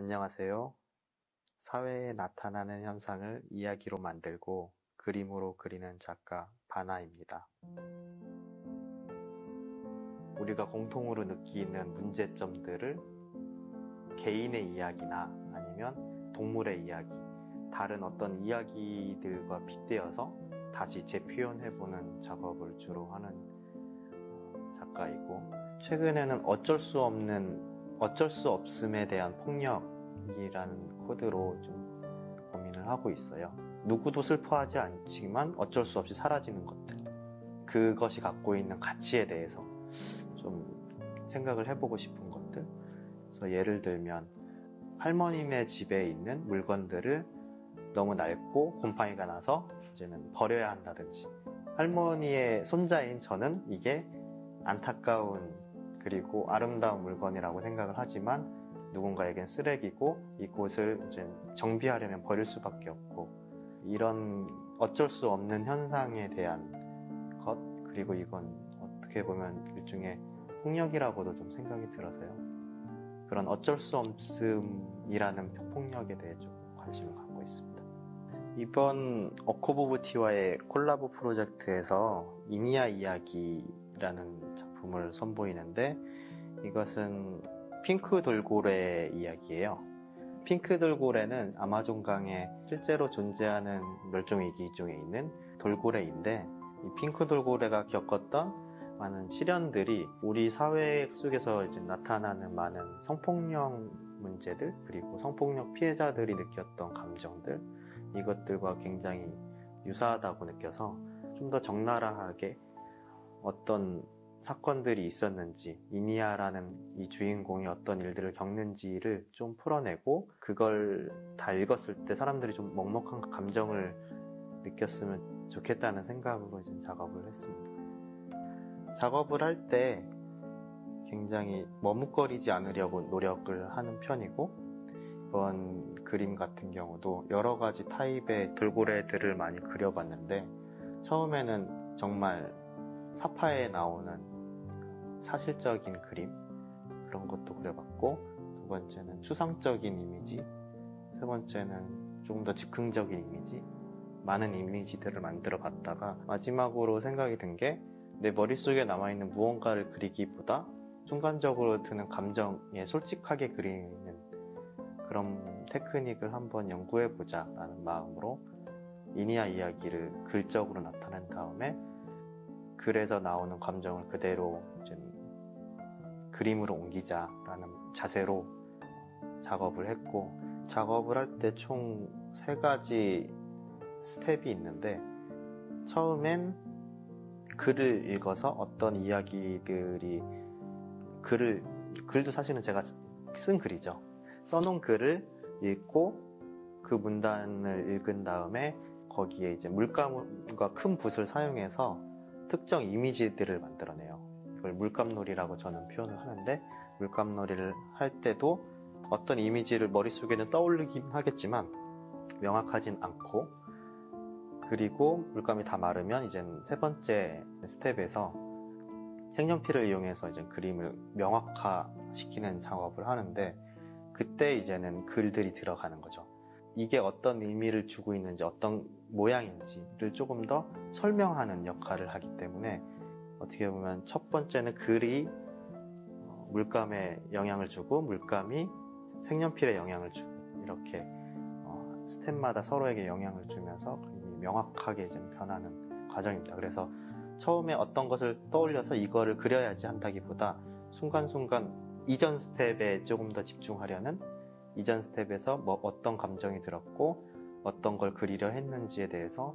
안녕하세요. 사회에 나타나는 현상을 이야기로 만들고 그림으로 그리는 작가 바나입니다. 우리가 공통으로 느끼는 문제점들을 개인의 이야기나 아니면 동물의 이야기, 다른 어떤 이야기들과 빗대어서 다시 재표현해보는 작업을 주로 하는 작가이고, 최근에는 어쩔 수 없음에 대한 폭력이라는 코드로 좀 고민을 하고 있어요. 누구도 슬퍼하지 않지만 어쩔 수 없이 사라지는 것들, 그것이 갖고 있는 가치에 대해서 좀 생각을 해보고 싶은 것들. 그래서 예를 들면 할머니네 집에 있는 물건들을 너무 낡고 곰팡이가 나서 이제는 버려야 한다든지, 할머니의 손자인 저는 이게 안타까운 그리고 아름다운 물건이라고 생각을 하지만 누군가에겐 쓰레기고 이곳을 이제 정비하려면 버릴 수밖에 없고, 이런 어쩔 수 없는 현상에 대한 것, 그리고 이건 어떻게 보면 일종의 폭력이라고도 좀 생각이 들어서요. 그런 어쩔 수 없음이라는 폭력에 대해 좀 관심을 갖고 있습니다. 이번 어코보브티와의 콜라보 프로젝트에서 이니아 이야기라는 작품을 선보이는데, 이것은 핑크 돌고래 이야기예요. 핑크 돌고래는 아마존강에 실제로 존재하는 멸종위기 중에 있는 돌고래인데, 이 핑크 돌고래가 겪었던 많은 시련들이 우리 사회 속에서 이제 나타나는 많은 성폭력 문제들, 그리고 성폭력 피해자들이 느꼈던 감정들, 이것들과 굉장히 유사하다고 느껴서 좀 더 적나라하게 어떤 사건들이 있었는지, 이니아라는 이 주인공이 어떤 일들을 겪는지를 좀 풀어내고, 그걸 다 읽었을 때 사람들이 좀 먹먹한 감정을 느꼈으면 좋겠다는 생각으로 이제 작업을 했습니다. 작업을 할 때 굉장히 머뭇거리지 않으려고 노력을 하는 편이고, 이번 그림 같은 경우도 여러 가지 타입의 돌고래들을 많이 그려봤는데, 처음에는 정말 사파에 나오는 사실적인 그림, 그런 것도 그려봤고, 두 번째는 추상적인 이미지, 세 번째는 조금 더 즉흥적인 이미지, 많은 이미지들을 만들어 봤다가 마지막으로 생각이 든 게, 내 머릿속에 남아있는 무언가를 그리기보다 순간적으로 드는 감정에 솔직하게 그리는 그런 테크닉을 한번 연구해보자 라는 마음으로 이니아 이야기를 글적으로 나타낸 다음에 글에서 나오는 감정을 그대로 그림으로 옮기자라는 자세로 작업을 했고, 작업을 할 때 총 3가지 스텝이 있는데, 처음엔 글을 읽어서 어떤 이야기들이, 글도 사실은 제가 쓴 글이죠. 써놓은 글을 읽고 그 문단을 읽은 다음에 거기에 이제 물감과 큰 붓을 사용해서 특정 이미지들을 만들어내요. 이걸 물감놀이라고 저는 표현을 하는데, 물감놀이를 할 때도 어떤 이미지를 머릿속에는 떠올리긴 하겠지만 명확하진 않고, 그리고 물감이 다 마르면 이젠 3번째 스텝에서 색연필을 이용해서 이제 그림을 명확화시키는 작업을 하는데, 그때 이제는 글들이 들어가는 거죠. 이게 어떤 의미를 주고 있는지, 어떤 모양인지를 조금 더 설명하는 역할을 하기 때문에, 어떻게 보면 첫 번째는 글이 물감에 영향을 주고, 물감이 색연필에 영향을 주고, 이렇게 스텝마다 서로에게 영향을 주면서 그림이 명확하게 좀 변하는 과정입니다. 그래서 처음에 어떤 것을 떠올려서 이거를 그려야지 한다기보다 순간순간 이전 스텝에 조금 더 집중하려는, 이전 스텝에서 뭐 어떤 감정이 들었고 어떤 걸 그리려 했는지에 대해서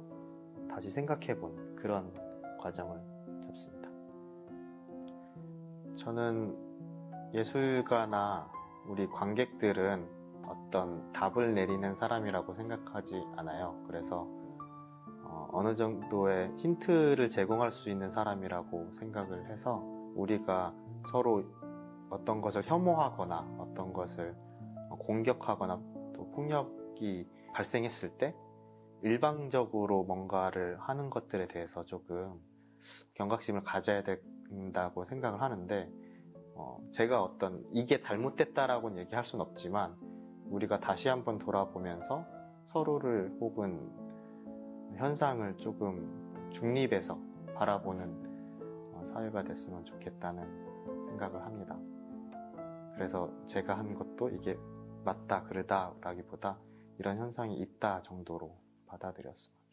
다시 생각해본 그런 과정을 잡습니다. 저는 예술가나 우리 관객들은 어떤 답을 내리는 사람이라고 생각하지 않아요. 그래서 어느 정도의 힌트를 제공할 수 있는 사람이라고 생각을 해서, 우리가 서로 어떤 것을 혐오하거나 어떤 것을 공격하거나 또 폭력이 발생했을 때 일방적으로 뭔가를 하는 것들에 대해서 조금 경각심을 가져야 된다고 생각을 하는데, 제가 어떤 이게 잘못됐다라고는 얘기할 수는 없지만, 우리가 다시 한번 돌아보면서 서로를 혹은 현상을 조금 중립해서 바라보는 사회가 됐으면 좋겠다는 생각을 합니다. 그래서 제가 한 것도 이게 맞다 그르다 라기보다 이런 현상이 있다 정도로 받아들였습니다.